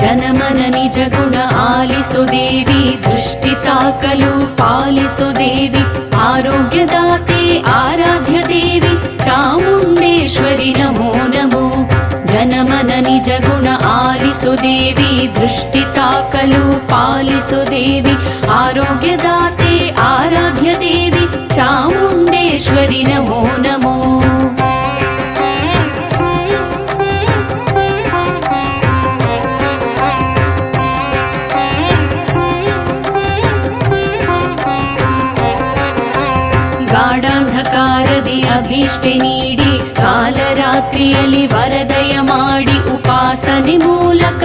ಜನಮನ ನಿಜ ಗುಣ ಆಲಿಸು ದೇವಿ, ದೃಷ್ಟಿ ತಾಕಲು ಪಾಲಿಸು ದೇವಿ, ಆರೋಗ್ಯದಾತೆ ಆರಾಧ್ಯ ದೇವಿ ಚಾಮುಂಡೇಶ್ವರಿ ನಮೋ ನಮೋ. ಜನಮನ ನಿಜ ಗುಣ ಆಲಿಸು ದೇವಿ, ದೃಷ್ಟಿ ತಾಕಲು ಪಾಲಿಸು ದೇವಿ, ಆರೋಗ್ಯದಾತೆ ಆರಾಧ್ಯ ದೇವಿ ಚಾಮುಂಡೇಶ್ವರಿ ನಮೋ ನಮೋ. ಗಾಢಾಂಧಕಾರದಿ ಅಭೀಷ್ಟೆ ನೀಡಿ, ಕಾಲರಾತ್ರಿಯಲ್ಲಿ ವರದಯ ಮಾಡಿ ಉಪಾಸನೆ ಮೂಲಕ